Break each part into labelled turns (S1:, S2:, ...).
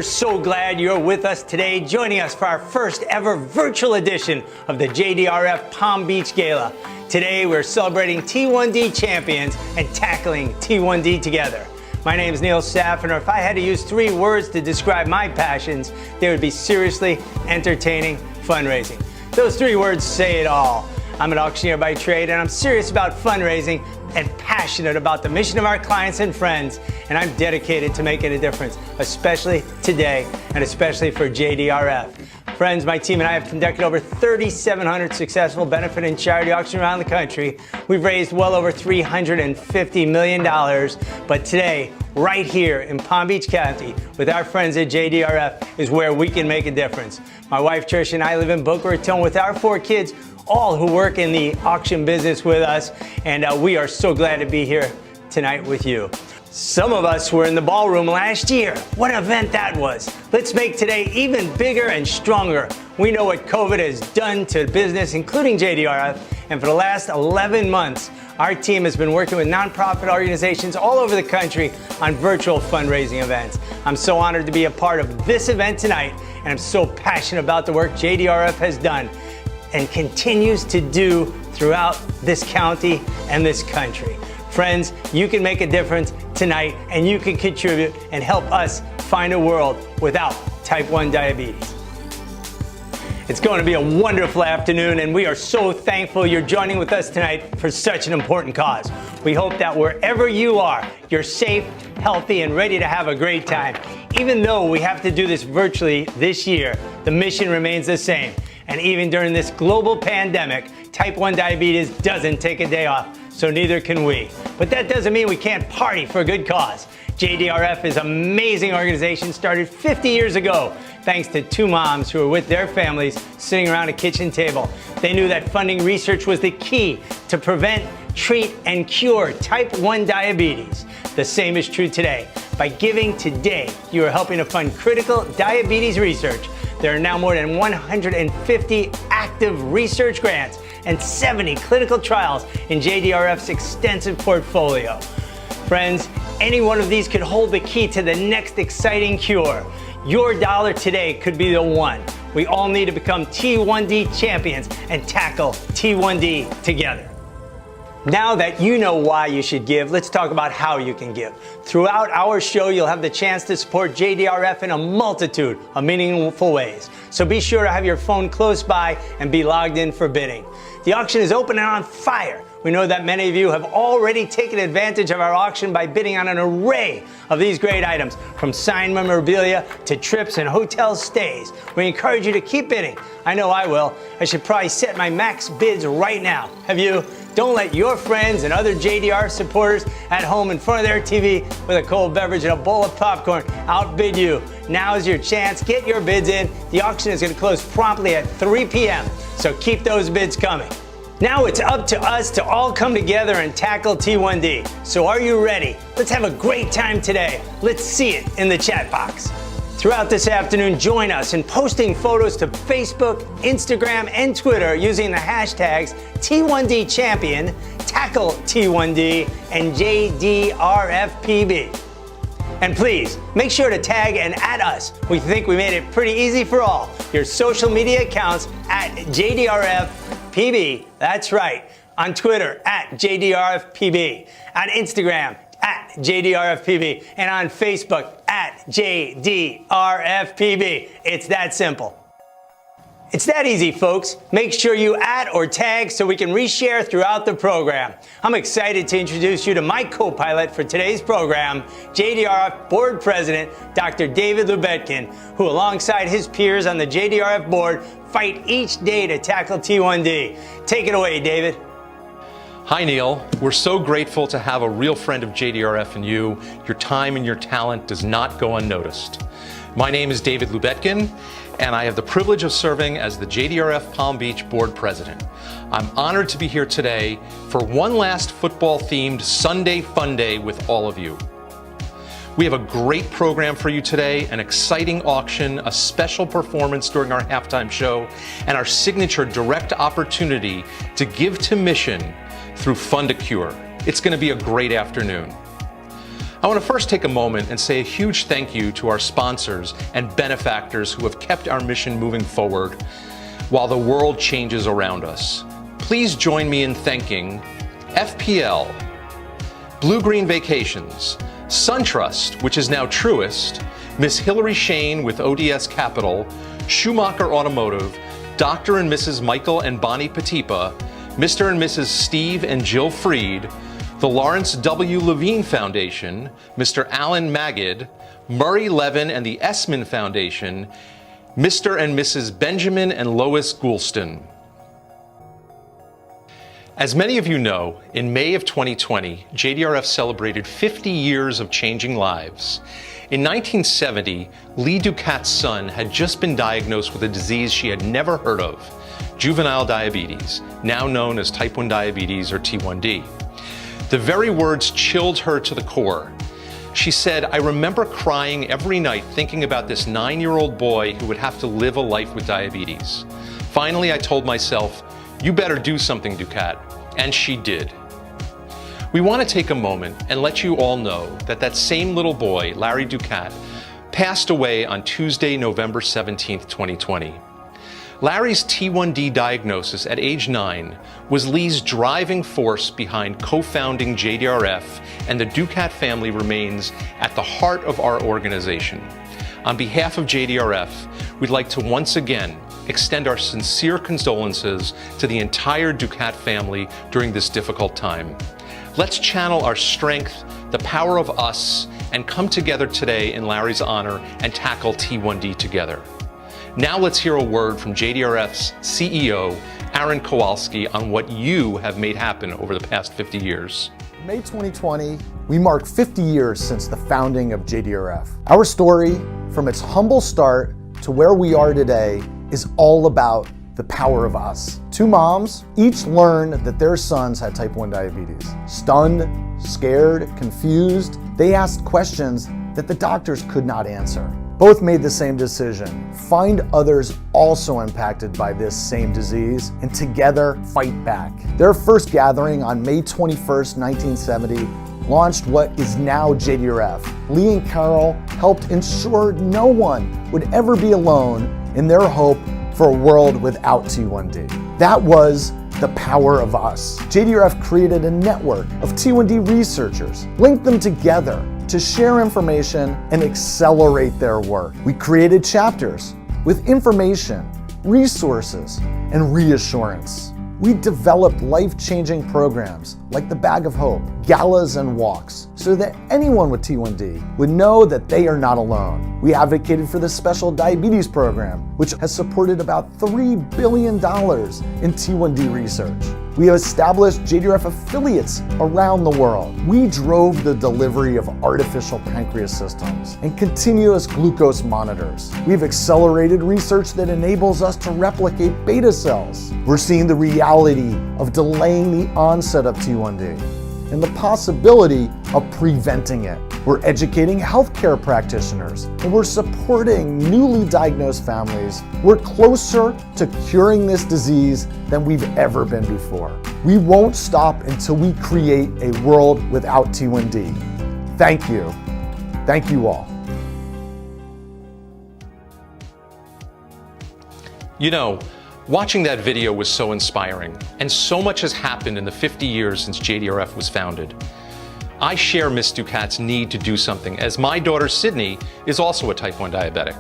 S1: we're so glad you're with us today, joining us for our first ever virtual edition of the JDRF Palm Beach Gala. Today, we're celebrating T1D champions and tackling T1D together. My name is Neil Saffer, and if I had to use 3 words to describe my passions, they would be seriously, entertaining, fundraising. Those 3 words say it all. I'm an auctioneer by trade, and I'm serious about fundraising and passionate about the mission of our clients and friends, and I'm dedicated to making a difference, especially today and especially for JDRF. Friends, my team and I have conducted over 3,700 successful benefit and charity auctions around the country. We've raised well over $350 million, but today, right here in Palm Beach County with our friends at JDRF is where we can make a difference. My wife Trish and I live in Boca Raton with our 4 kids, all who work in the auction business with us, and we are so glad to be here tonight with you. Some of us were in the ballroom last year. What an event that was. Let's make today even bigger and stronger. We know what COVID has done to business, including JDRF, and for the last 11 months, our team has been working with nonprofit organizations all over the country on virtual fundraising events. I'm so honored to be a part of this event tonight, and I'm so passionate about the work JDRF has done and continues to do throughout this county and this country. Friends, you can make a difference tonight, and you can contribute and help us find a world without type 1 diabetes. It's going to be a wonderful afternoon, and we are so thankful you're joining with us tonight for such an important cause. We hope that wherever you are, you're safe, healthy, and ready to have a great time. Even though we have to do this virtually this year, the mission remains the same. And even during this global pandemic, type 1 diabetes doesn't take a day off, so neither can we. But that doesn't mean we can't party for a good cause. JDRF is an amazing organization started 50 years ago, thanks to 2 moms who were with their families sitting around a kitchen table. They knew that funding research was the key to prevent, treat, and cure type 1 diabetes. The same is true today. By giving today, you are helping to fund critical diabetes research. There are now more than 150 active research grants and 70 clinical trials in JDRF's extensive portfolio. Friends, any one of these could hold the key to the next exciting cure. Your dollar today could be the one. We all need to become T1D champions and tackle T1D together. Now that you know why you should give, let's talk about how you can give. Throughout our show, you'll have the chance to support JDRF in a multitude of meaningful ways. So be sure to have your phone close by and be logged in for bidding. The auction is open and on fire. We know that many of you have already taken advantage of our auction by bidding on an array of these great items, from signed memorabilia to trips and hotel stays. We encourage you to keep bidding. I know I will. I should probably set my max bids right now. Have you? Don't let your friends and other JDR supporters at home in front of their TV with a cold beverage and a bowl of popcorn outbid you. Now is your chance. Get your bids in. The auction is going to close promptly at 3 p.m., so keep those bids coming. Now it's up to us to all come together and tackle T1D. So are you ready? Let's have a great time today. Let's see it in the chat box. Throughout this afternoon, join us in posting photos to Facebook, Instagram, and Twitter using the hashtags T1D Tackle T1D, and JDRFPB. And please, make sure to tag and @ us. We think we made it pretty easy for all. Your social media accounts at JDRFPB. That's right. On Twitter at JDRFPB. On Instagram at JDRFPB. And on Facebook at JDRFPB. It's that simple. It's that easy, folks. Make sure you @ or tag so we can reshare throughout the program. I'm excited to introduce you to my co-pilot for today's program, JDRF Board President, Dr. David Lubetkin, who alongside his peers on the JDRF board fight each day to tackle T1D. Take it away, David.
S2: Hi, Neil. We're so grateful to have a real friend of JDRF in you. Your time and your talent does not go unnoticed. My name is David Lubetkin, and I have the privilege of serving as the JDRF Palm Beach Board President. I'm honored to be here today for one last football-themed Sunday Fun Day with all of you. We have a great program for you today, an exciting auction, a special performance during our halftime show, and our signature direct opportunity to give to mission through Fund a Cure. It's going to be a great afternoon. I want to first take a moment and say a huge thank you to our sponsors and benefactors who have kept our mission moving forward while the world changes around us. Please join me in thanking FPL, Blue Green Vacations, SunTrust, which is now Truist, Miss Hillary Shane with ODS Capital, Schumacher Automotive, Dr. and Mrs. Michael and Bonnie Patipa, Mr. and Mrs. Steve and Jill Freed, the Lawrence W. Levine Foundation, Mr. Alan Magid, Murray Levin and the Essman Foundation, Mr. and Mrs. Benjamin and Lois Goulston. As many of you know, in May of 2020, JDRF celebrated 50 years of changing lives. In 1970, Lee Ducat's son had just been diagnosed with a disease she had never heard of, juvenile diabetes, now known as type 1 diabetes or T1D. The very words chilled her to the core. She said, "I remember crying every night thinking about this 9-year-old boy who would have to live a life with diabetes. Finally, I told myself, you better do something, Ducat." And she did. We want to take a moment and let you all know that that same little boy, Larry Ducat, passed away on Tuesday, November 17th, 2020. Larry's T1D diagnosis at age 9 was Lee's driving force behind co-founding JDRF, and the Ducat family remains at the heart of our organization. On behalf of JDRF, we'd like to once again extend our sincere condolences to the entire Ducat family during this difficult time. Let's channel our strength, the power of us, and come together today in Larry's honor and tackle T1D together. Now let's hear a word from JDRF's CEO, Aaron Kowalski, on what you have made happen over the past 50 years.
S3: In May 2020, we mark 50 years since the founding of JDRF. Our story, from its humble start to where we are today, is all about the power of us. Two moms each learned that their sons had type 1 diabetes. Stunned, scared, confused, they asked questions that the doctors could not answer. Both made the same decision: find others also impacted by this same disease and together fight back. Their first gathering on May 21st, 1970, launched what is now JDRF. Lee and Carol helped ensure no one would ever be alone in their hope for a world without T1D. That was the power of us. JDRF created a network of T1D researchers, linked them together to share information and accelerate their work. We created chapters with information, resources, and reassurance. We developed life-changing programs like the Bag of Hope, galas, and walks, so that anyone with T1D would know that they are not alone. We advocated for the Special Diabetes Program, which has supported about $3 billion in T1D research. We have established JDRF affiliates around the world. We drove the delivery of artificial pancreas systems and continuous glucose monitors. We've accelerated research that enables us to replicate beta cells. We're seeing the reality of delaying the onset of T1D and the possibility of preventing it. We're educating healthcare practitioners, and we're supporting newly diagnosed families. We're closer to curing this disease than we've ever been before. We won't stop until we create a world without T1D. Thank you. Thank you all.
S2: You know, watching that video was so inspiring, and so much has happened in the 50 years since JDRF was founded. I share Miss Ducat's need to do something, as my daughter Sydney is also a type 1 diabetic.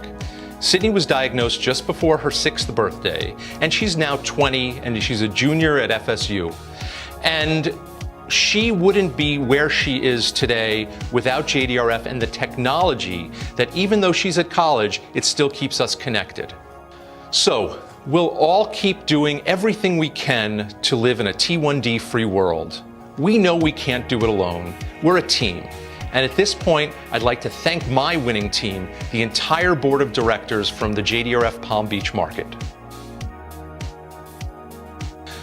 S2: Sydney was diagnosed just before her 6th birthday, and she's now 20 and she's a junior at FSU. And she wouldn't be where she is today without JDRF and the technology that, even though she's at college, it still keeps us connected. So we'll all keep doing everything we can to live in a T1D free world. We know we can't do it alone. We're a team. And at this point, I'd like to thank my winning team, the entire board of directors from the JDRF Palm Beach market.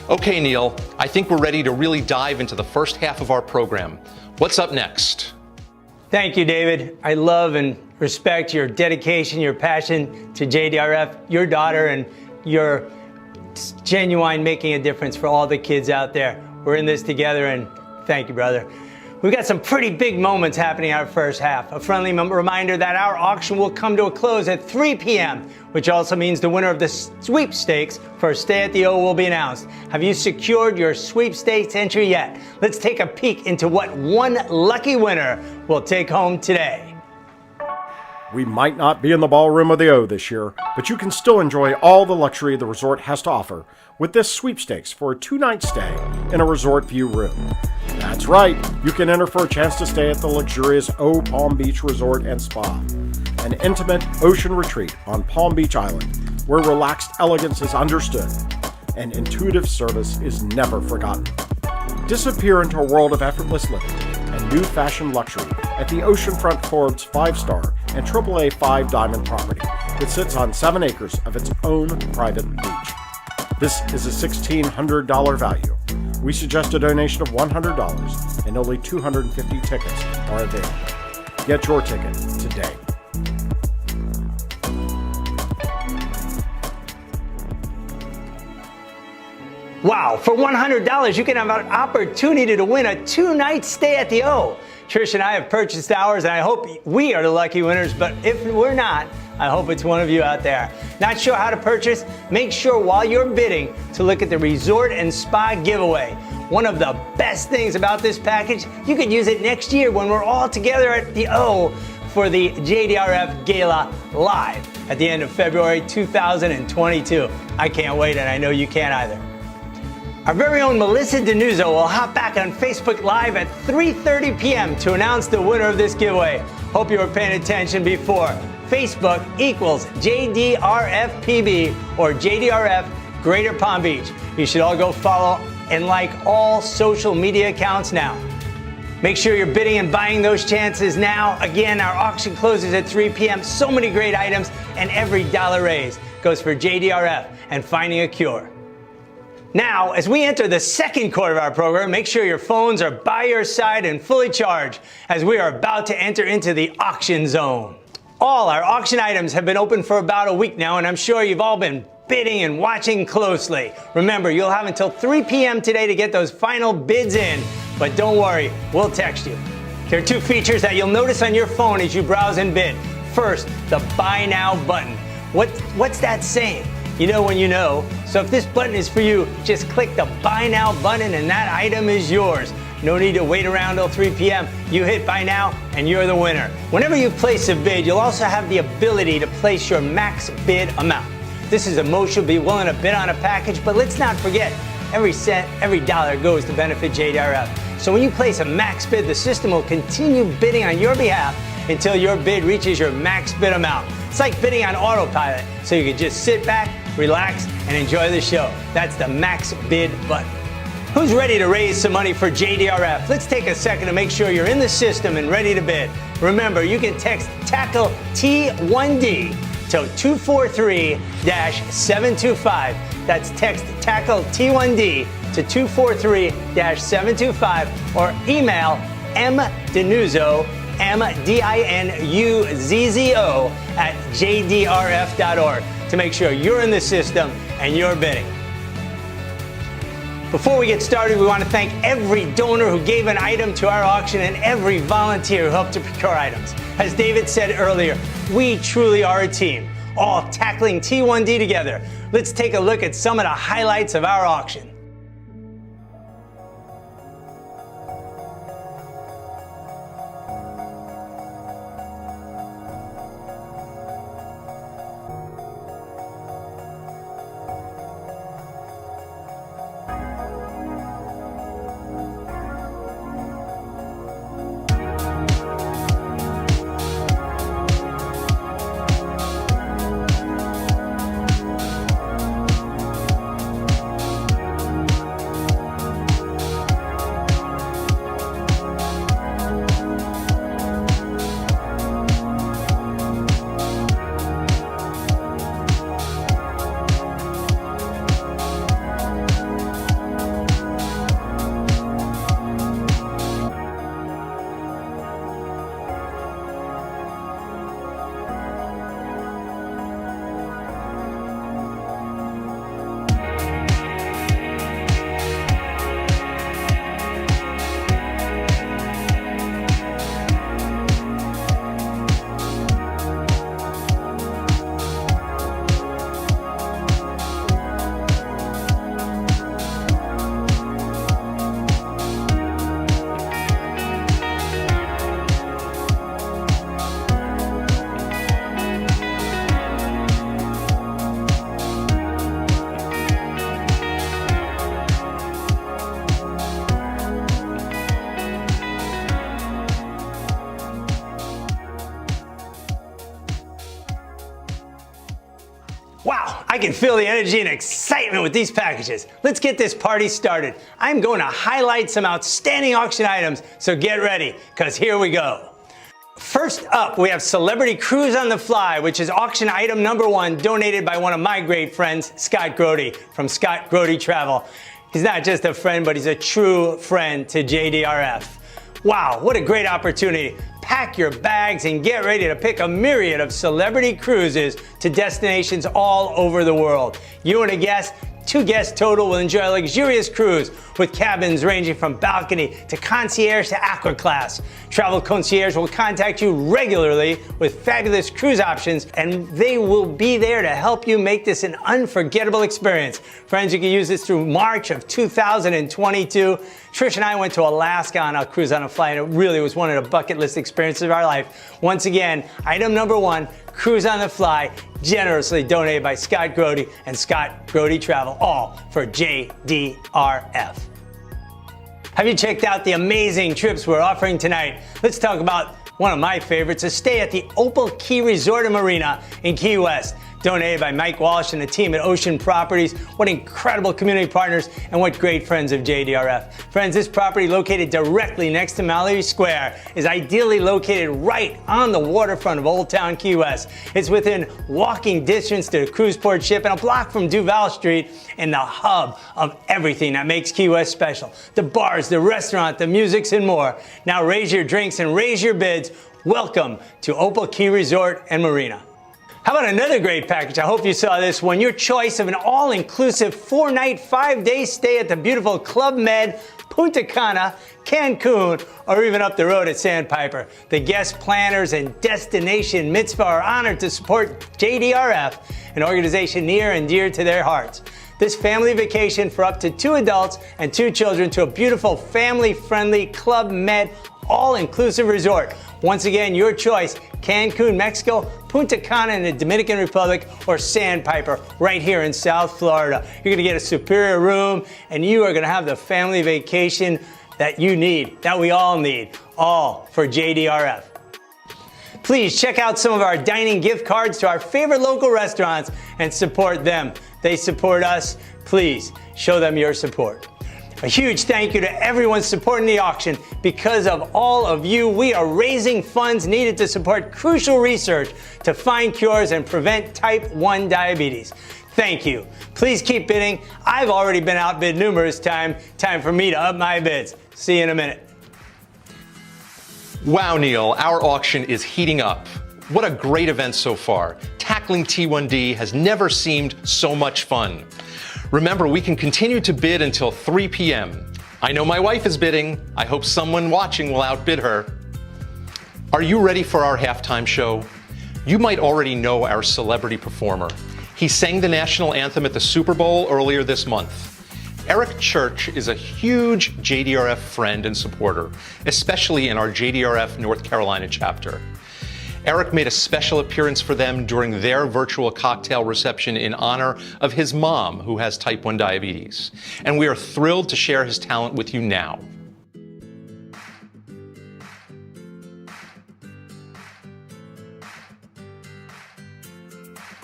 S2: Okay, Neil, I think we're ready to really dive into the first half of our program. What's up next?
S1: Thank you, David. I love and respect your dedication, your passion to JDRF, your daughter, and your genuine making a difference for all the kids out there. We're in this together, and thank you, brother. We've got some pretty big moments happening in our first half. A friendly reminder that our auction will come to a close at 3 p.m., which also means the winner of the sweepstakes for Stay at the O will be announced. Have you secured your sweepstakes entry yet? Let's take a peek into what one lucky winner will take home today.
S4: We might not be in the ballroom of the O this year, but you can still enjoy all the luxury the resort has to offer with this sweepstakes for a 2-night stay in a resort view room. That's right, you can enter for a chance to stay at the luxurious O Palm Beach Resort and Spa, an intimate ocean retreat on Palm Beach Island where relaxed elegance is understood and intuitive service is never forgotten. Disappear into a world of effortless living and new fashion luxury at the oceanfront Forbes 5-star and AAA 5-diamond property that sits on 7 acres of its own private beach. This is a $1,600 value. We suggest a donation of $100 and only 250 tickets are available. Get your ticket today.
S1: Wow, for $100 you can have an opportunity to win a 2-night stay at the O. Trish and I have purchased ours, and I hope we are the lucky winners, but if we're not, I hope it's one of you out there. Not sure how to purchase? Make sure while you're bidding to look at the Resort and Spa giveaway. One of the best things about this package, you could use it next year when we're all together at the O for the JDRF Gala live at the end of February 2022. I can't wait, and I know you can't either. Our very own Melissa DiNuzzo will hop back on Facebook Live at 3:30 p.m. to announce the winner of this giveaway. Hope you were paying attention before. Facebook equals JDRFPB or JDRF Greater Palm Beach. You should all go follow and like all social media accounts now. Make sure you're bidding and buying those chances now. Again, our auction closes at 3 p.m. So many great items, and every dollar raised goes for JDRF and finding a cure. Now, as we enter the second quarter of our program, make sure your phones are by your side and fully charged as we are about to enter into the auction zone. All our auction items have been open for about a week now, and I'm sure you've all been bidding and watching closely. Remember, you'll have until 3 p.m. today to get those final bids in, but don't worry, we'll text you. There are 2 features that you'll notice on your phone as you browse and bid. First, the Buy Now button. What's that saying? You know when you know. So if this button is for you, just click the Buy Now button and that item is yours. No need to wait around till 3 p.m. You hit Buy Now and you're the winner. Whenever you place a bid, you'll also have the ability to place your max bid amount. This is the most you'll be willing to bid on a package, but let's not forget, every cent, every dollar goes to benefit JDRF. So when you place a max bid, the system will continue bidding on your behalf until your bid reaches your max bid amount. It's like bidding on autopilot, so you can just sit back, relax, and enjoy the show. That's the max bid button. Who's ready to raise some money for JDRF? Let's take a second to make sure you're in the system and ready to bid. Remember, you can text TACKLE T1D to 243-725. That's text TACKLE T1D to 243-725 or email mdinuzzo, MDINUZZO at JDRF.org to make sure you're in the system and you're bidding. Before we get started, we want to thank every donor who gave an item to our auction and every volunteer who helped to procure items. As David said earlier, we truly are a team, all tackling T1D together. Let's take a look at some of the highlights of our auction. I can feel the energy and excitement with these packages. Let's get this party started. I'm going to highlight some outstanding auction items, so get ready, because here we go. First up, we have Celebrity Cruise on the Fly, which is auction item number 1, donated by one of my great friends, Scott Grody, from Scott Grody Travel. He's not just a friend, but he's a true friend to JDRF. Wow, what a great opportunity. Pack your bags and get ready to pick a myriad of celebrity cruises to destinations all over the world. You and a guest, 2 guests total, will enjoy a luxurious cruise with cabins ranging from balcony to concierge to aqua class. Travel Concierge will contact you regularly with fabulous cruise options, and they will be there to help you make this an unforgettable experience. Friends, you can use this through March of 2022. Trish and I went to Alaska on a cruise on a fly, and it really was one of the bucket list experiences of our life. Once again, item number 1, Cruise on the Fly, generously donated by Scott Grody and Scott Grody Travel, all for JDRF. Have you checked out the amazing trips we're offering tonight? Let's talk about one of my favorites, a stay at the Opal Key Resort and Marina in Key West. Donated by Mike Walsh and the team at Ocean Properties. What incredible community partners and what great friends of JDRF. Friends, this property, located directly next to Mallory Square, is ideally located right on the waterfront of Old Town Key West. It's within walking distance to the cruise port ship and a block from Duval Street, and the hub of everything that makes Key West special. The bars, the restaurant, the musics, and more. Now raise your drinks and raise your bids. Welcome to Opal Key Resort and Marina. How about another great package? I hope you saw this one. Your choice of an all-inclusive 4-night, 5-day stay at the beautiful Club Med, Punta Cana, Cancun, or even up the road at Sandpiper. The guest planners and Destination Mitzvah are honored to support JDRF, an organization near and dear to their hearts. This family vacation for up to 2 adults and 2 children to a beautiful family-friendly Club Med all-inclusive resort. Once again, your choice: Cancun, Mexico, Punta Cana in the Dominican Republic, or Sandpiper right here in South Florida. You're going to get a superior room, and you are going to have the family vacation that you need, that we all need, all for JDRF. Please check out some of our dining gift cards to our favorite local restaurants and support them. They support us. Please show them your support. A huge thank you to everyone supporting the auction. Because of all of you, we are raising funds needed to support crucial research to find cures and prevent type 1 diabetes. Thank you. Please keep bidding. I've already been outbid numerous times. Time for me to up my bids. See you in a minute.
S2: Wow, Neil, our auction is heating up. What a great event so far. Tackling T1D has never seemed so much fun. Remember, we can continue to bid until 3 p.m. I know my wife is bidding. I hope someone watching will outbid her. Are you ready for our halftime show? You might already know our celebrity performer. He sang the national anthem at the Super Bowl earlier this month. Eric Church is a huge JDRF friend and supporter, especially in our JDRF North Carolina chapter. Eric made a special appearance for them during their virtual cocktail reception in honor of his mom, who has type 1 diabetes. And we are thrilled to share his talent with you now.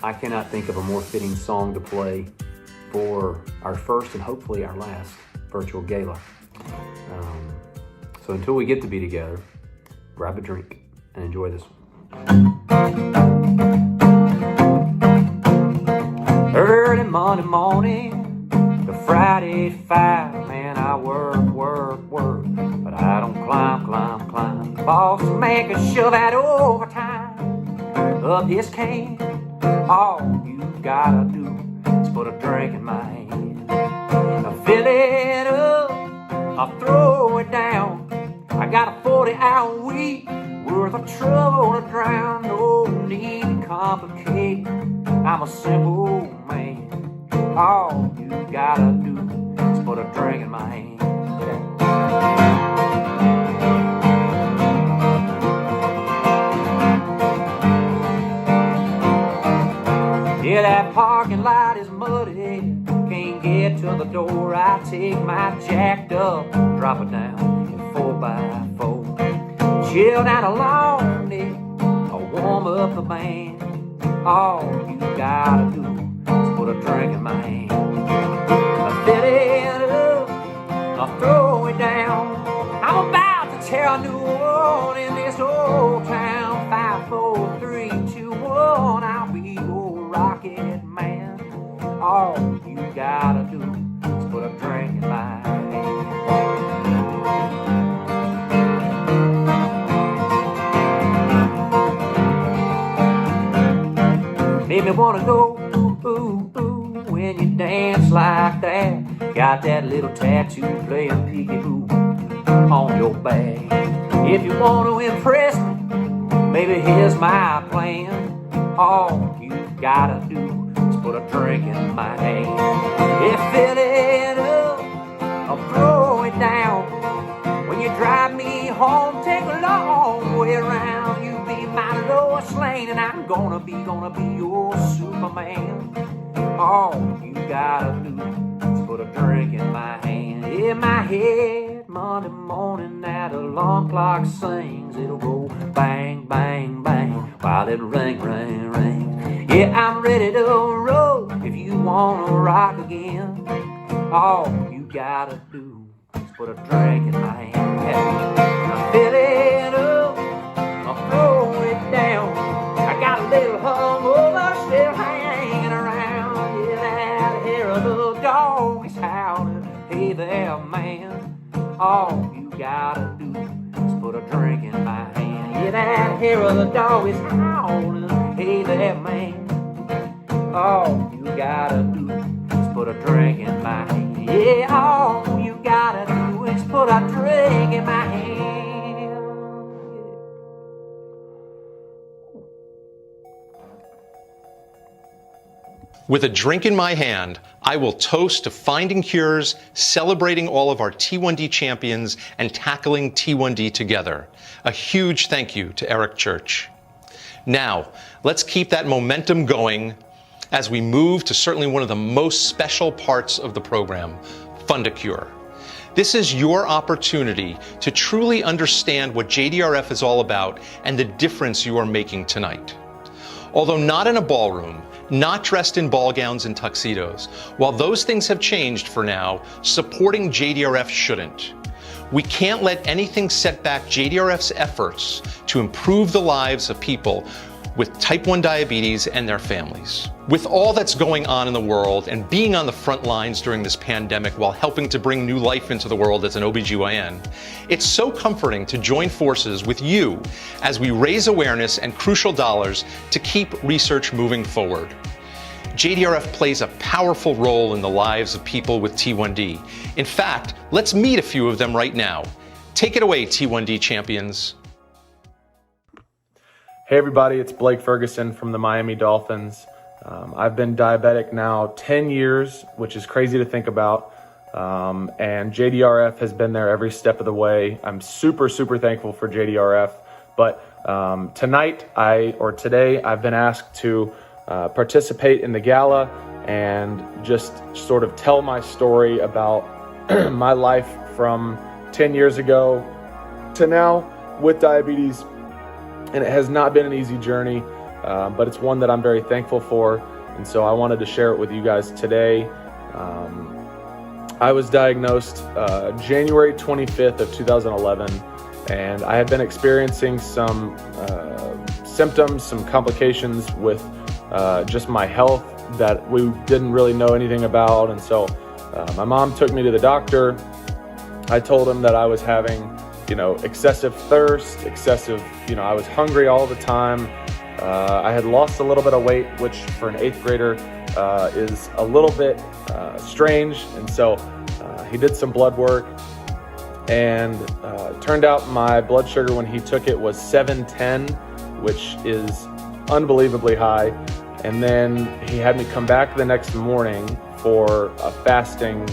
S5: I cannot think of a more fitting song to play for our first and hopefully our last virtual gala. So until we get to be together, grab a drink and enjoy this one. Early Monday morning to Friday at 5, man, I work, but I don't climb. Boss make a shove that overtime up his can. All you gotta do is put a drink in my hand. I fill it up, I throw it down. I got a 40-hour week worth of trouble to drown. No need to complicate, I'm a simple man. All you gotta do is put a drink in my hand. Yeah, that parking lot is muddy, can't get to the door. I take my jacked up, drop it down in 4x4. Chill down along it, I'll warm up the band. All you gotta do is put a my hand. I fill it up, I'll throw it down. I'm about to tear a new one in this old town. 5, 4, 3, 2, 1. I'll be your rocket man. All you gotta do is put a drink in my hand. Made me wanna go ooh, ooh, ooh when you dance like that. Got that little tattoo playing peekaboo on your back. If you want to impress me, maybe here's my plan. All you gotta do is put a drink in my hand. Yeah, fill it up, I'll throw it down. When you drive me home, take a long way around. You be my Lois Lane, and I'm gonna be your Superman. All you gotta do is put a drink in my hand. In my head, Monday morning, that alarm clock sings. It'll go bang, bang, bang, while it ring, ring, ring. Yeah, I'm ready to roll if you wanna rock again. All you gotta do is put a drink in my hand. I fill it up, I'll throw it down. I got a little hungover still hanging around. Yeah, that hair of the dog is howling. Hey there, man. All you gotta do is put a drink in my hand. Yeah, that hair of the dog is howling. Hey there, man. All you gotta do is put a drink in my hand. Yeah, all you gotta do is put a drink in my hand.
S2: With a drink in my hand, I will toast to finding cures, celebrating all of our T1D champions, and tackling T1D together. A huge thank you to Eric Church. Now, let's keep that momentum going as we move to certainly one of the most special parts of the program, Fund a Cure. This is your opportunity to truly understand what JDRF is all about and the difference you are making tonight. Although not in a ballroom, not dressed in ball gowns and tuxedos, while those things have changed for now, supporting JDRF shouldn't. We can't let anything set back JDRF's efforts to improve the lives of people with type 1 diabetes and their families. With all that's going on in the world and being on the front lines during this pandemic while helping to bring new life into the world as an OBGYN, it's so comforting to join forces with you as we raise awareness and crucial dollars to keep research moving forward. JDRF plays a powerful role in the lives of people with T1D. In fact, let's meet a few of them right now. Take it away, T1D champions.
S6: Hey everybody, it's Blake Ferguson from the Miami Dolphins. I've been diabetic now 10 years, which is crazy to think about. And JDRF has been there every step of the way. I'm super, super thankful for JDRF. But today I've been asked to participate in the Gala and just sort of tell my story about my life from 10 years ago to now with diabetes. And it has not been an easy journey, but it's one that I'm very thankful for. And so I wanted to share it with you guys today. I was diagnosed January 25th of 2011, and I had been experiencing some symptoms, some complications with just my health that we didn't really know anything about. And so my mom took me to the doctor. I told him that I was having excessive thirst, I was hungry all the time. I had lost a little bit of weight, which for an 8th grader is a little bit strange. And so he did some blood work, and it turned out my blood sugar when he took it was 710, which is unbelievably high. And then he had me come back the next morning for a fasting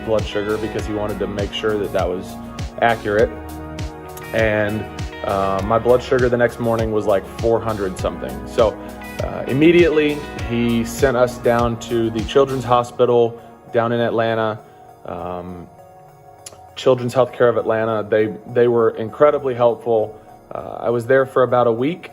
S6: blood sugar because he wanted to make sure that that was accurate. And my blood sugar the next morning was like 400 something. So immediately he sent us down to the Children's Hospital down in Atlanta, Children's Healthcare of Atlanta. They were incredibly helpful. I was there for about a week,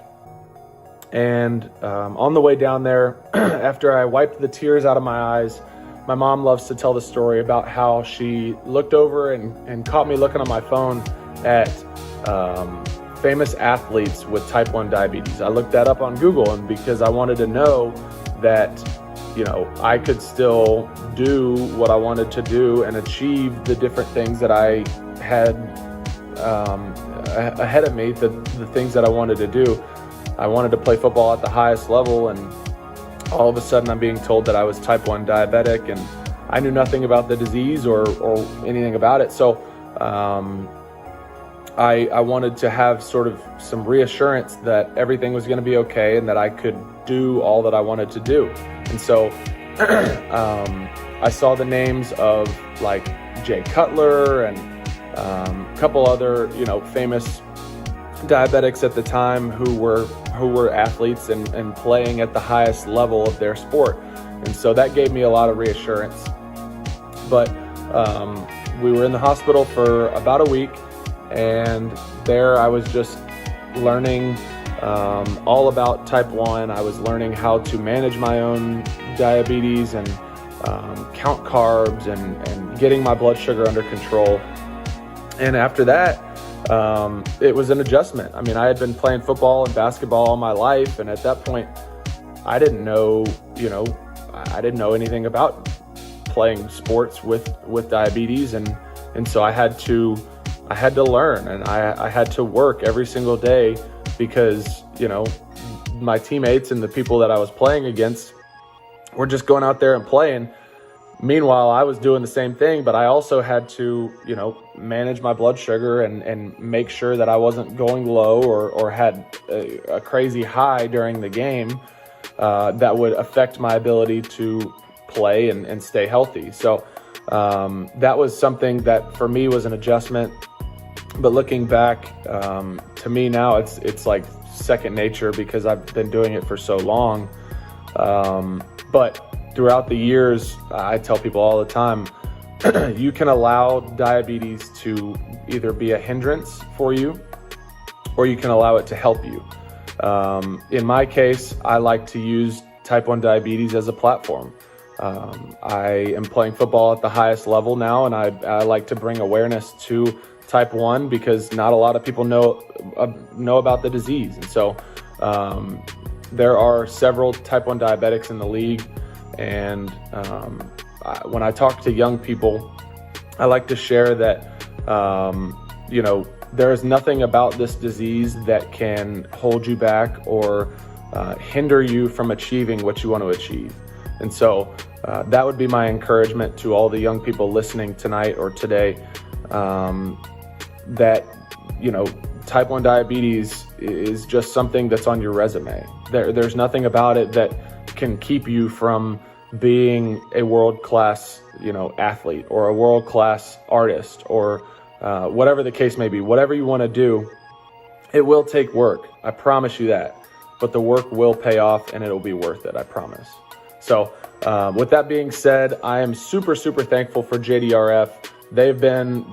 S6: And on the way down there, after I wiped the tears out of my eyes, my mom loves to tell the story about how she looked over and caught me looking on my phone at famous athletes with type 1 diabetes. I looked that up on Google, and because I wanted to know that, you know, I could still do what I wanted to do and achieve the different things that I had ahead of me, the things that I wanted to do. I wanted to play football at the highest level, and all of a sudden I'm being told that I was type 1 diabetic, and I knew nothing about the disease or anything about it. So I wanted to have sort of some reassurance that everything was going to be okay and that I could do all that I wanted to do. And so I saw the names of like Jay Cutler and a couple other, you know, famous diabetics at the time who were athletes and playing at the highest level of their sport. And so that gave me a lot of reassurance. But we were in the hospital for about a week, and there I was just learning all about type 1. I was learning how to manage my own diabetes and count carbs and getting my blood sugar under control. And after that, it was an adjustment. I mean, I had been playing football and basketball all my life, and at that point, I didn't know anything about playing sports with diabetes, and so I had to learn, and I had to work every single day because, you know, my teammates and the people that I was playing against were just going out there and playing. Meanwhile, I was doing the same thing, but I also had to, you know, manage my blood sugar and make sure that I wasn't going low or had a crazy high during the game that would affect my ability to play and stay healthy. So that was something that for me was an adjustment. But looking back, to me now, it's like second nature because I've been doing it for so long. But throughout the years, I tell people all the time, you can allow diabetes to either be a hindrance for you, or you can allow it to help you. In my case, I like to use type 1 diabetes as a platform. I am playing football at the highest level now, and I like to bring awareness to type 1 because not a lot of people know about the disease. And so there are several type 1 diabetics in the league. And when I talk to young people, I like to share that, you know, there is nothing about this disease that can hold you back or hinder you from achieving what you want to achieve. And so that would be my encouragement to all the young people listening tonight or today, that, you know, type 1 diabetes is just something that's on your resume. There's nothing about it that can keep you from being a world-class, you know, athlete or a world-class artist or whatever the case may be. Whatever you want to do, it will take work. I promise you that. But the work will pay off and it'll be worth it, I promise. So with that being said, I am super, super thankful for JDRF. They've been,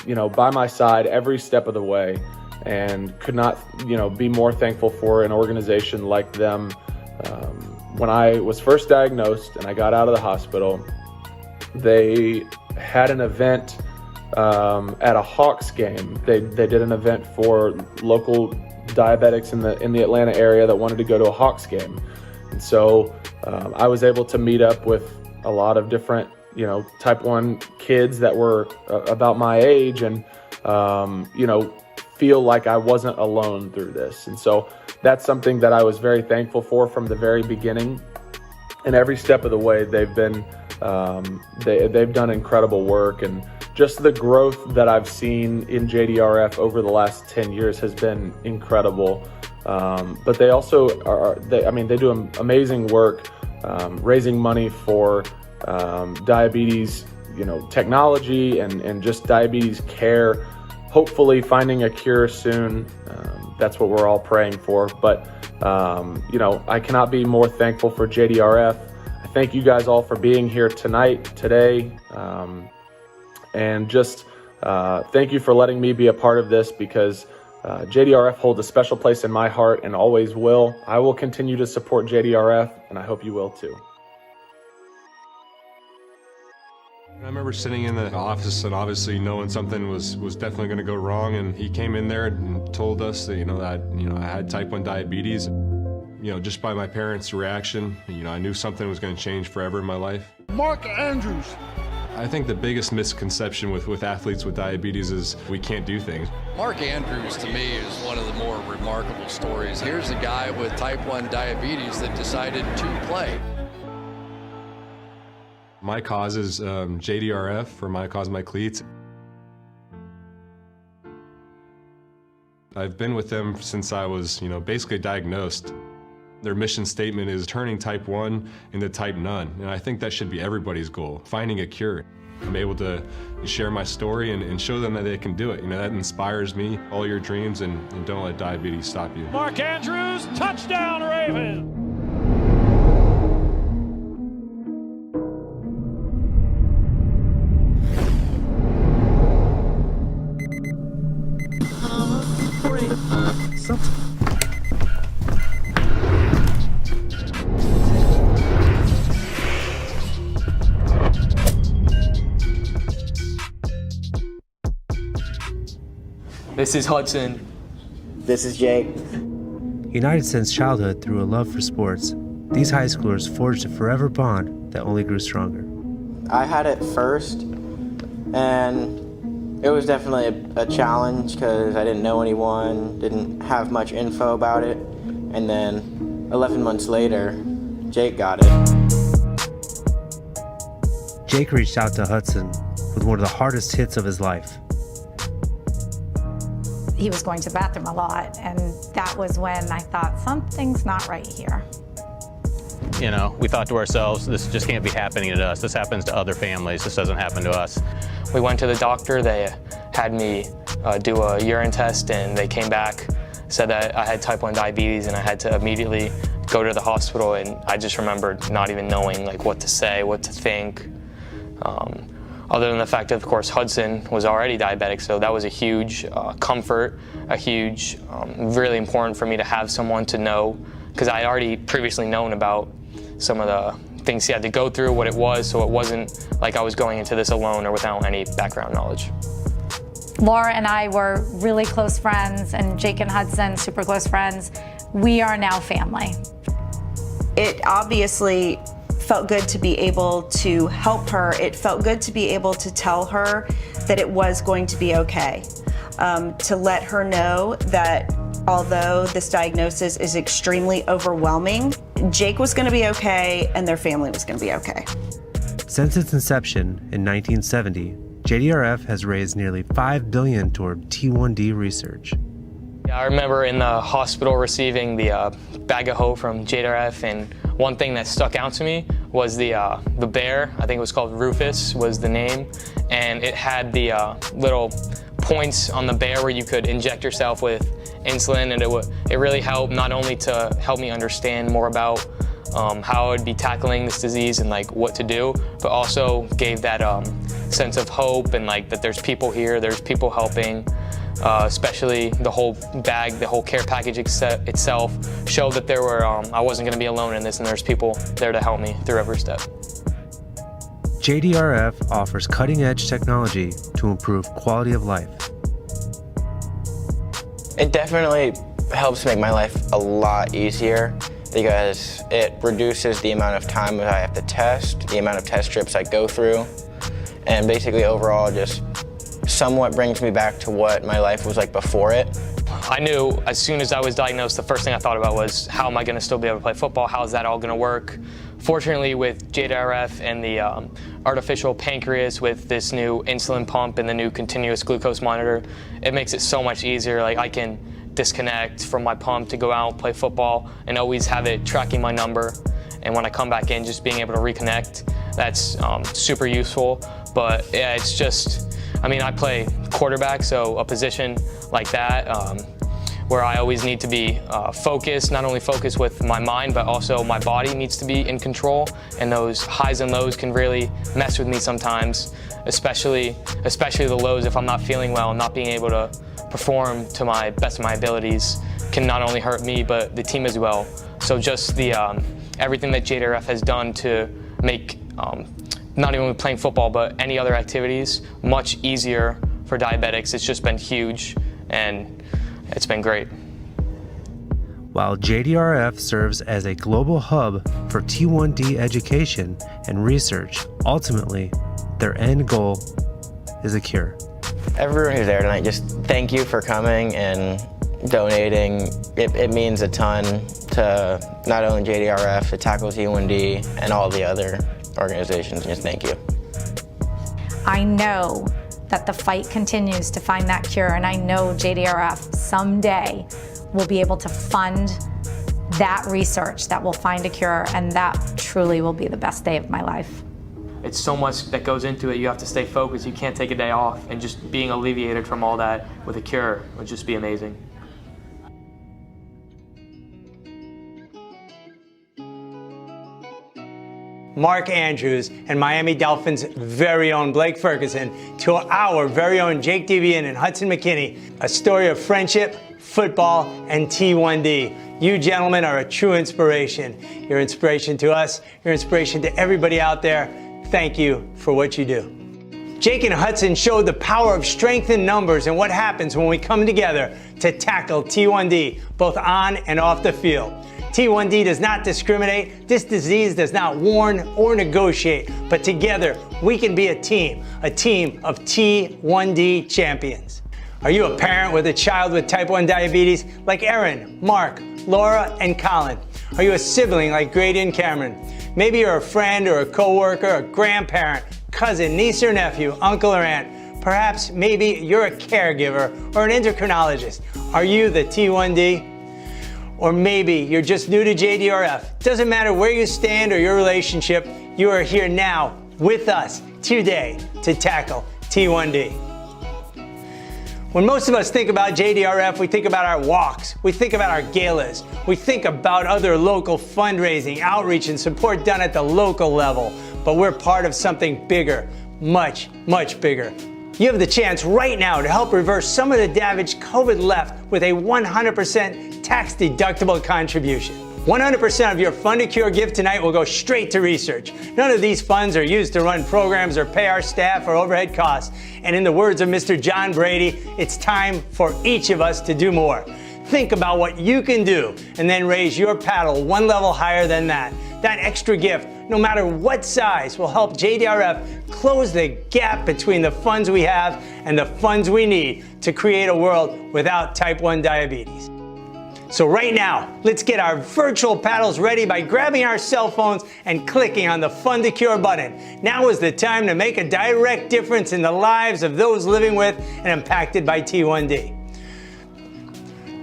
S6: you know, by my side every step of the way, and could not, you know, be more thankful for an organization like them. When I was first diagnosed and I got out of the hospital, they had an event at a Hawks game. They did an event for local diabetics in the Atlanta area that wanted to go to a Hawks game. And so I was able to meet up with a lot of different, you know, type 1 kids that were about my age and, you know, feel like I wasn't alone through this. And so that's something that I was very thankful for from the very beginning. And every step of the way, they've been, they've done incredible work. And just the growth that I've seen in JDRF over the last 10 years has been incredible. But they also they do amazing work, raising money for diabetes, you know, technology and just diabetes care, hopefully finding a cure soon. That's what we're all praying for. But, you know, I cannot be more thankful for JDRF. I thank you guys all for being here today. And just thank you for letting me be a part of this because JDRF holds a special place in my heart and always will. I will continue to support JDRF, and I hope you will too.
S7: I remember sitting in the office and obviously knowing something was definitely going to go wrong, and he came in there and told us that I had type 1 diabetes. Just by my parents' reaction, I knew something was going to change forever in my life.
S8: Mark Andrews.
S7: I think the biggest misconception with athletes with diabetes is we can't do things.
S8: Mark Andrews, to me, is one of the more remarkable stories. Here's a guy with type 1 diabetes that decided to play.
S7: My cause is JDRF, or My Cause, My Cleats. I've been with them since I was, basically diagnosed. Their mission statement is turning type 1 into type none, and I think that should be everybody's goal, finding a cure. I'm able to share my story and show them that they can do it. That inspires me. All your dreams, and don't let diabetes stop you.
S9: Mark Andrews, touchdown Ravens!
S10: This is Hudson.
S11: This is Jake.
S12: United since childhood through a love for sports, these high schoolers forged a forever bond that only grew stronger.
S11: I had it first, and it was definitely a challenge because I didn't know anyone, didn't have much info about it, and then 11 months later, Jake got it.
S12: Jake reached out to Hudson with one of the hardest hits of his life.
S13: He was going to the bathroom a lot, and that was when I thought, something's not right here.
S14: We thought to ourselves, this just can't be happening to us. This happens to other families. This doesn't happen to us.
S10: We went to the doctor. They had me do a urine test, and they came back, said that I had type 1 diabetes, and I had to immediately go to the hospital. And I just remembered not even knowing what to say, what to think. Other than the fact that, of course, Hudson was already diabetic, so that was a huge comfort, a huge, really important for me to have someone to know, because I had already previously known about some of the things he had to go through, what it was, so it wasn't like I was going into this alone or without any background knowledge.
S13: Laura and I were really close friends, and Jake and Hudson, super close friends. We are now family.
S15: It obviously felt good to be able to help her. It felt good to be able to tell her that it was going to be okay. To let her know that although this diagnosis is extremely overwhelming, Jake was going to be okay and their family was going to be okay.
S12: Since its inception in 1970, JDRF has raised nearly $5 billion toward T1D research.
S10: I remember in the hospital receiving the bag of hope from JDRF, and one thing that stuck out to me was the bear. I think it was called Rufus was the name, and it had the little points on the bear where you could inject yourself with insulin, and it really helped not only to help me understand more about how I would be tackling this disease and what to do, but also gave that sense of hope and that there's people here, there's people helping. Especially the whole bag, the whole care package itself showed that there were, I wasn't going to be alone in this, and there's people there to help me through every step.
S12: JDRF offers cutting-edge technology to improve quality of life.
S11: It definitely helps make my life a lot easier because it reduces the amount of time that I have to test, the amount of test strips I go through, and basically overall just somewhat brings me back to what my life was like before it.
S10: I knew as soon as I was diagnosed, the first thing I thought about was, how am I going to still be able to play football? How is that all going to work? Fortunately, with JDRF and the artificial pancreas with this new insulin pump and the new continuous glucose monitor, it makes it so much easier. I can disconnect from my pump to go out, play football, and always have it tracking my number. And when I come back in, just being able to reconnect, that's super useful. But yeah, it's just, I play quarterback, so a position like that, where I always need to be focused, not only focused with my mind, but also my body needs to be in control. And those highs and lows can really mess with me sometimes, especially the lows if I'm not feeling well and not being able to perform to my best of my abilities can not only hurt me, but the team as well. So just the everything that JDRF has done to make not even playing football, but any other activities much easier for diabetics, it's just been huge, and it's been great.
S12: While JDRF serves as a global hub for T1D education and research, ultimately, their end goal is a cure.
S11: Everyone who's there tonight, just thank you for coming and donating. It means a ton to not only JDRF, to Tackle T1D, and all the other organizations. Just thank you.
S13: I know that the fight continues to find that cure, and I know JDRF someday will be able to fund that research that will find a cure, and that truly will be the best day of my life.
S10: It's so much that goes into it. You have to stay focused. You can't take a day off, and just being alleviated from all that with a cure would just be amazing.
S1: Mark Andrews and Miami Dolphins' very own Blake Ferguson to our very own Jake Devian and Hudson McKinney, a story of friendship, football, and T1D. You gentlemen are a true inspiration. You're inspiration to us. You're inspiration to everybody out there. Thank you for what you do. Jake and Hudson showed the power of strength in numbers and what happens when we come together to tackle T1D, both on and off the field. T1D does not discriminate. This disease does not warn or negotiate, but together we can be a team of T1D champions. Are you a parent with a child with type 1 diabetes like Erin, Mark, Laura, and Colin? Are you a sibling like Grady and Cameron? Maybe you're a friend or a coworker, a grandparent, cousin, niece or nephew, uncle or aunt. Perhaps maybe you're a caregiver or an endocrinologist. Are you the T1D? Or maybe you're just new to JDRF. Doesn't matter where you stand or your relationship, you are here now with us today to tackle T1D. When most of us think about JDRF, we think about our walks, we think about our galas, we think about other local fundraising, outreach, and support done at the local level. But we're part of something bigger, much, much bigger. You have the chance right now to help reverse some of the damage COVID left with a 100% tax-deductible contribution. 100% of your Fund a Cure gift tonight will go straight to research. None of these funds are used to run programs or pay our staff or overhead costs. And in the words of Mr. John Brady, it's time for each of us to do more. Think about what you can do and then raise your paddle one level higher than that. That extra gift, no matter what size, will help JDRF close the gap between the funds we have and the funds we need to create a world without type 1 diabetes. So right now, let's get our virtual paddles ready by grabbing our cell phones and clicking on the Fund a Cure button. Now is the time to make a direct difference in the lives of those living with and impacted by T1D.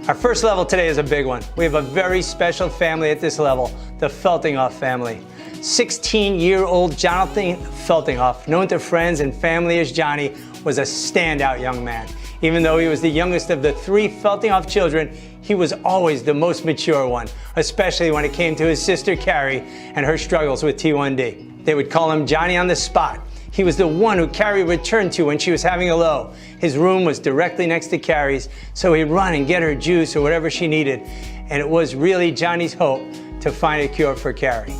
S1: Our first level today is a big one. We have a very special family at this level, the Feltinghoff family. 16-year-old Jonathan Feltinghoff, known to friends and family as Johnny, was a standout young man. Even though he was the youngest of the 3 Feltinghoff children, he was always the most mature one, especially when it came to his sister Carrie and her struggles with T1D. They would call him Johnny on the spot. He was the one who Carrie returned to when she was having a low. His room was directly next to Carrie's, so he'd run and get her juice or whatever she needed. And it was really Johnny's hope to find a cure for Carrie.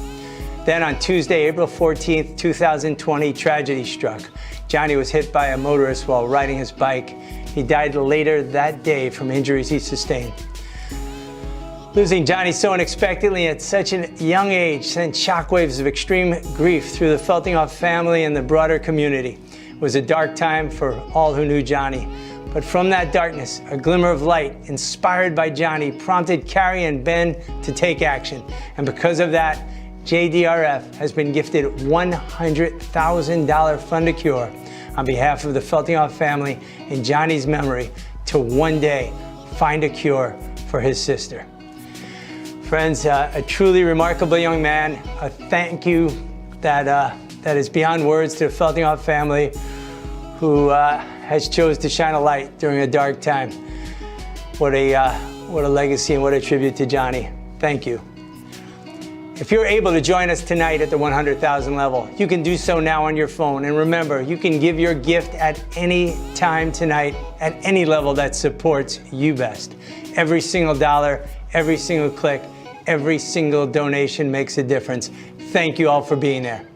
S1: Then on Tuesday, April 14th, 2020, tragedy struck. Johnny was hit by a motorist while riding his bike. He died later that day from injuries he sustained. Losing Johnny so unexpectedly at such a young age sent shockwaves of extreme grief through the Feltinghoff family and the broader community. It was a dark time for all who knew Johnny. But from that darkness, a glimmer of light, inspired by Johnny, prompted Carrie and Ben to take action. And because of that, JDRF has been gifted $100,000 Fund a Cure on behalf of the Feltinghoff family in Johnny's memory to one day find a cure for his sister. Friends, a truly remarkable young man. A thank you that is beyond words to the Feltinghoff family who has chose to shine a light during a dark time. What a What a legacy and what a tribute to Johnny. Thank you. If you're able to join us tonight at the 100,000 level, you can do so now on your phone. And remember, you can give your gift at any time tonight, at any level that supports you best. Every single dollar, every single click, every single donation makes a difference. Thank you all for being there.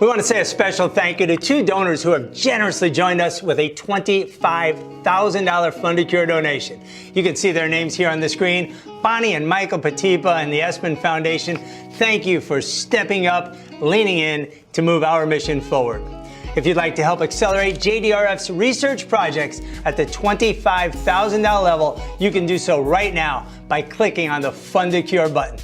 S1: We want to say a special thank you to two donors who have generously joined us with a $25,000 Fundacure donation. You can see their names here on the screen, Bonnie and Michael Patipa and the Espen Foundation. Thank you for stepping up, leaning in to move our mission forward. If you'd like to help accelerate JDRF's research projects at the $25,000 level, you can do so right now by clicking on the Fundacure button.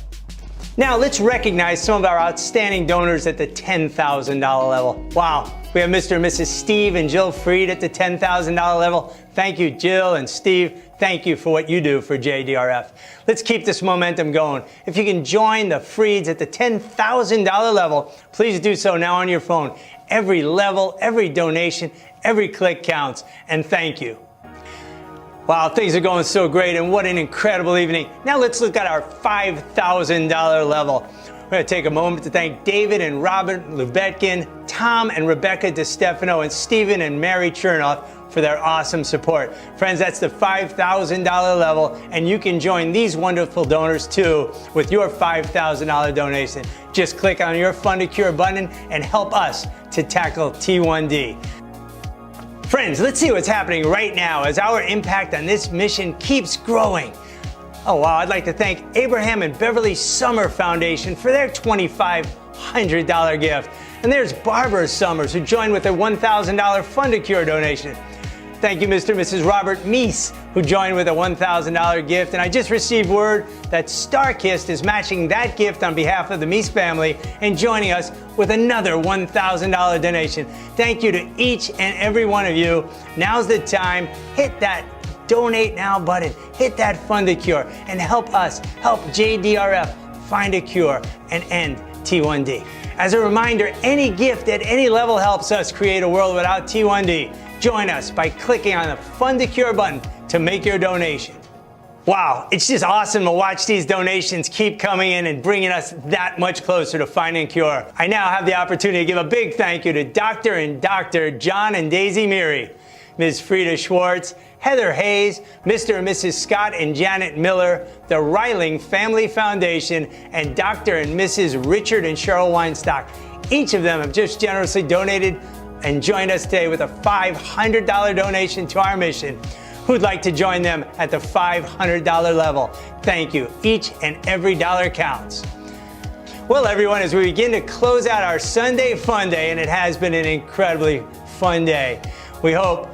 S1: Now let's recognize some of our outstanding donors at the $10,000 level. Wow, we have Mr. and Mrs. Steve and Jill Freed at the $10,000 level. Thank you, Jill and Steve. Thank you for what you do for JDRF. Let's keep this momentum going. If you can join the Freeds at the $10,000 level, please do so now on your phone. Every level, every donation, every click counts, and thank you. Wow, things are going so great, and what an incredible evening. Now let's look at our $5,000 level. We're going to take a moment to thank David and Robert Lubetkin, Tom and Rebecca DiStefano, and Stephen and Mary Chernoff for their awesome support. Friends, that's the $5,000 level, and you can join these wonderful donors too with your $5,000 donation. Just click on your Fundacure button and help us to tackle T1D. Friends, let's see what's happening right now as our impact on this mission keeps growing. Oh wow, I'd like to thank Abraham and Beverly Summer Foundation for their $2,500 gift. And there's Barbara Summers, who joined with a $1,000 Fundacure donation. Thank you, Mr. and Mrs. Robert Meese, who joined with a $1,000 gift. And I just received word that Starkist is matching that gift on behalf of the Meese family and joining us with another $1,000 donation. Thank you to each and every one of you. Now's the time. Hit that Donate Now button. Hit that Fundacure and help us help JDRF find a cure and end T1D. As a reminder, any gift at any level helps us create a world without T1D. Join us by clicking on the Fundacure button to make your donation. Wow, it's just awesome to watch these donations keep coming in and bringing us that much closer to finding a cure. I now have the opportunity to give a big thank you to Dr. and Dr. John and Daisy Meary, Ms. Frida Schwartz, Heather Hayes, Mr. and Mrs. Scott and Janet Miller, the Reiling Family Foundation, and Dr. and Mrs. Richard and Cheryl Weinstock. Each of them have just generously donated and joined us today with a $500 donation to our mission. Who'd like to join them at the $500 level? Thank you. Each and every dollar counts. Well, everyone, as we begin to close out our Sunday Fun Day, and it has been an incredibly fun day, we hope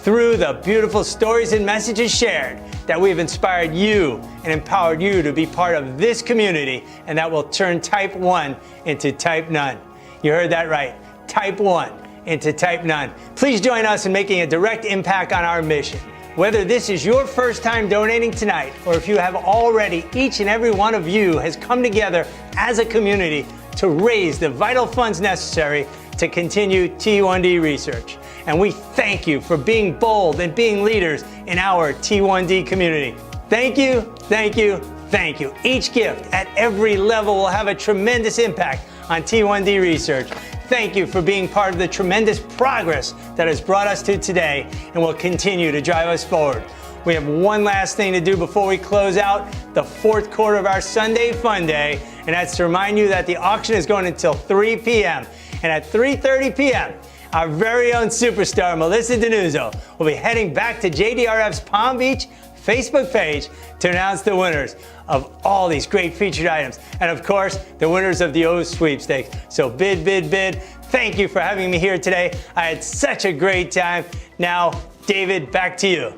S1: through the beautiful stories and messages shared that we've inspired you and empowered you to be part of this community, and that will turn Type 1 into Type None. You heard that right. Type 1 into Type None. Please join us in making a direct impact on our mission. Whether this is your first time donating tonight, or if you have already, each and every one of you has come together as a community to raise the vital funds necessary to continue T1D research. And we thank you for being bold and being leaders in our T1D community. Thank you, thank you, thank you. Each gift at every level will have a tremendous impact on T1D research. Thank you for being part of the tremendous progress that has brought us to today and will continue to drive us forward. We have one last thing to do before we close out the fourth quarter of our Sunday Fun Day, and that's to remind you that the auction is going until 3 p.m. And at 3:30 p.m., our very own superstar, Melissa DiNuzzo, will be heading back to JDRF's Palm Beach Facebook page to announce the winners of all these great featured items. And of course, the winners of the O sweepstakes. So bid, bid, bid. Thank you for having me here today. I had such a great time. Now, David, back to you.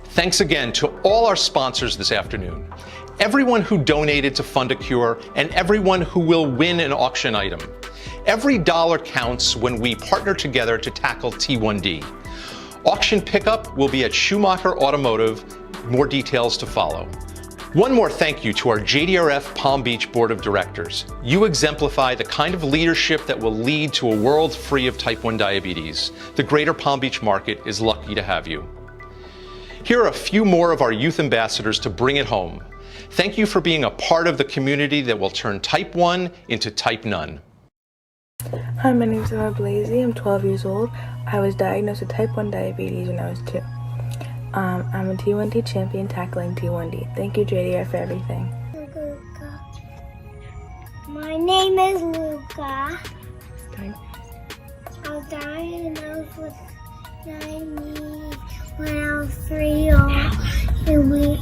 S2: Thanks again to all our sponsors this afternoon, everyone who donated to Fundacure, and everyone who will win an auction item. Every dollar counts when we partner together to tackle T1D. Auction pickup will be at Schumacher Automotive. More details to follow. One more thank you to our JDRF Palm Beach Board of Directors. You exemplify the kind of leadership that will lead to a world free of type 1 diabetes. The greater Palm Beach market is lucky to have you. Here are a few more of our youth ambassadors to bring it home. Thank you for being a part of the community that will turn type 1 into type none.
S16: Hi, my name is Emma Blasey. I'm 12 years old. I was diagnosed with type 1 diabetes when I was 2. I'm a T1D champion tackling T1D. Thank you, JDRF, for everything.
S17: My name is Luca. I was diagnosed with diabetes when I was 3 years old.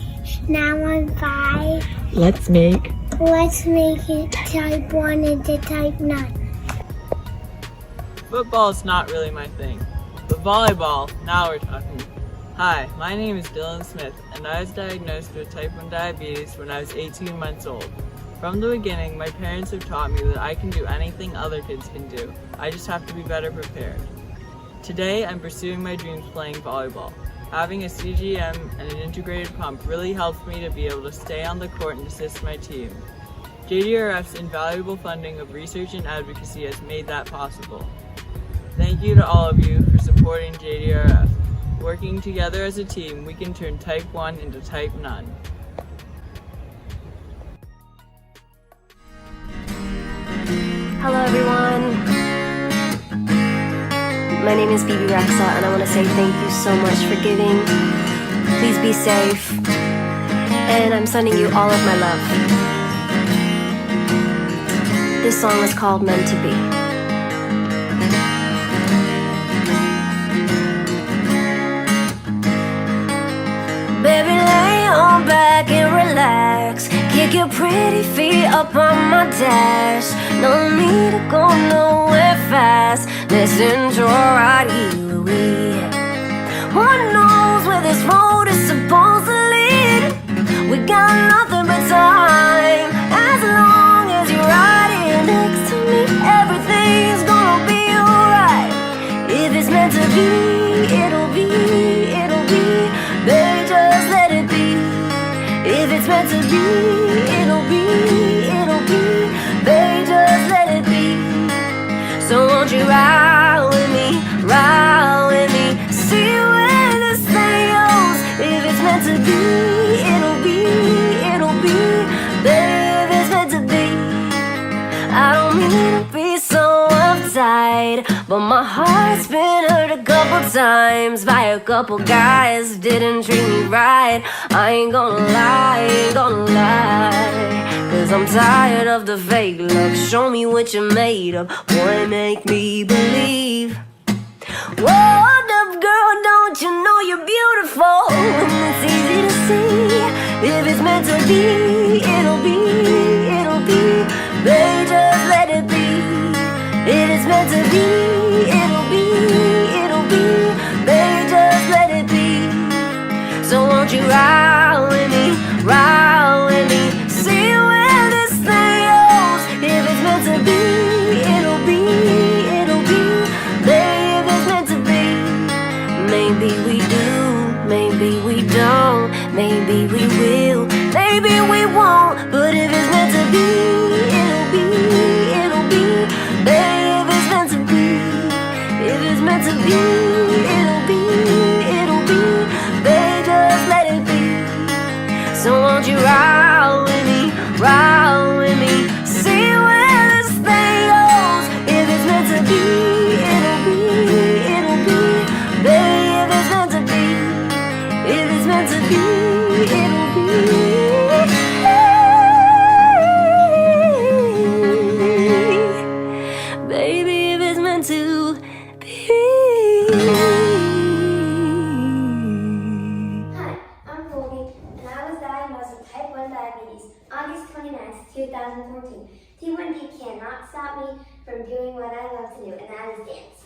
S17: Now I'm 5.
S18: Let's make
S17: it type 1 into type 9.
S19: Football is not really my thing, but volleyball, now we're talking. Hi, my name is Dylan Smith, and I was diagnosed with type 1 diabetes when I was 18 months old. From the beginning, my parents have taught me that I can do anything other kids can do. I just have to be better prepared. Today, I'm pursuing my dreams playing volleyball. Having a CGM and an integrated pump really helps me to be able to stay on the court and assist my team. JDRF's invaluable funding of research and advocacy has made that possible. Thank you to all of you for supporting JDRF. Working together as a team, we can turn type 1 into type none.
S20: Hello everyone. My name is Phoebe Raxa, and I want to say thank you so much for giving. Please be safe. And I'm sending you all of my love. This song is called Meant to Be. Baby, lay on back and relax. Kick your pretty feet up on my dash. No need to go nowhere fast. Let's enjoy right here where we at. Who knows where this road is supposed to lead? We got nothing but time. As long as you're right here next to me, everything's gonna be alright. If it's meant to be, it'll be, it'll be. Baby, just let it be. If it's meant to be, it'll be, it'll be. Baby, just let it be. So won't you ride with me, ride with me. See where this thing goes. If it's meant to be, it'll be, it'll be. Baby, if it's meant to be. I don't mean to be so uptight, but my heart's been hurt a couple times by a couple guys didn't treat me right. I ain't gonna lie, ain't gonna lie, 'cause I'm tired of the fake love. Show me what you're made of, boy, make me believe. Whoa, up, girl, don't you know you're beautiful? It's easy to see. If it's meant to be, it'll be, it'll be. Baby, just let it be. If it's meant to be, it'll be, it'll be. Baby, just let it be. So won't you ride with me, ride with me. See where this thing goes. If it's meant to be, it'll be, it'll be. Baby, if it's meant to be. Maybe we do, maybe we don't. Maybe we will, maybe we won't. But if it's meant to be, it'll be, it'll be. Baby, if it's meant to be, if it's meant to be, it'll be, it'll be. Baby, just let it be. So won't you ride with me, ride with me. See where this thing goes. If it's meant to be, it'll be, it'll be. Baby, if it's meant to be, if it's meant to be, it'll be. Baby, if it's meant to be.
S17: Hi, I'm Colby, and I was diagnosed with type 1 diabetes August 29th, 2014. T1D cannot stop me from doing what I love to do, and that is dance.